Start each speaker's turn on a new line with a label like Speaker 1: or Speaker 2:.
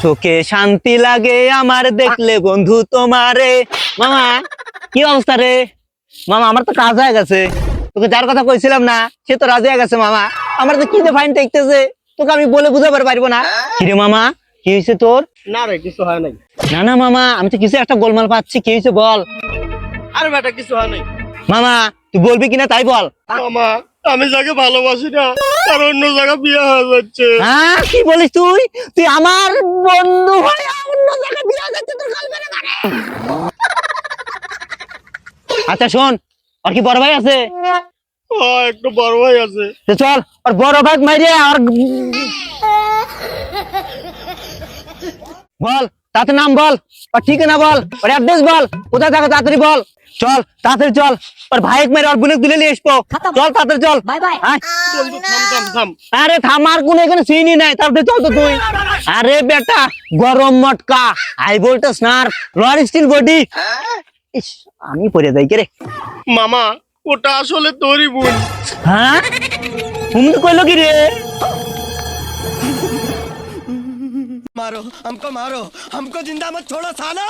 Speaker 1: চোখে শান্তি লাগে আমার দেখলে বন্ধু তোমারে। মামা কি অবস্থা রে? মামা আমার তো কাজ হয়ে গেছে, তোকে যার কথা কইছিলাম না সে তো রাজি হয়ে গেছে। মামা আমার তো কি যে ফাইন দেখতেছে, তোকে আমি বলে বুঝাবার পারবো না। কিরে মামা কি হয়েছে তোর?
Speaker 2: না রে কিছু হয় নাই।
Speaker 1: না না মামা, আমি তো কিছু একটা গোলমাল পাচ্ছি, কি হয়েছে বল।
Speaker 2: আর বেটা কিছু হয় নাই।
Speaker 1: মামা তুই বলবি কিনা তাই বল।
Speaker 2: মামা আমি যাকে ভালোবাসি না তার অন্য জায়গা বিয়ে হয়ে যাচ্ছে।
Speaker 1: হ্যাঁ কি বলিস তুই? তুই আমার বন্ধু হয়ে অন্য জায়গায় বিয়ে হয়ে যাচ্ছে তোর গার্লফ্রেন্ডের ঘরে? আচ্ছা শোন, আর কি বড় ভাই আছে?
Speaker 2: একটু বড় ভাই আছে।
Speaker 1: তো চল আর বড় ভাই মাইরে আর বল, তাতে নাম বল, আর ঠিকানা বল, আর অ্যাড্রেস বল, কোথায় থাকো তাড়াতাড়ি বল। চল তাড়াতাড়ি চল, আর ভাই মেরে আর বোনে তুলে নিয়ে আসবো। চল তাড়াতাড়ি চল।
Speaker 3: Bye bye.
Speaker 1: আয়।
Speaker 2: বন্ধু থাম থাম থাম।
Speaker 1: আরে থামার কোন এখানে সিনই নাই, তারপরে চল তো তুই। আরে বেটা গরম মটকা, high voltage nerve, lower steel body. ইস আমি পড়ে যাই কে রে।
Speaker 2: মামা ওটা আসলে তোরই বোন।
Speaker 1: হ্যাঁ তুমি তো কইলো কি রে?
Speaker 4: मारो हमको जिंदा मत छोड़ो सालो।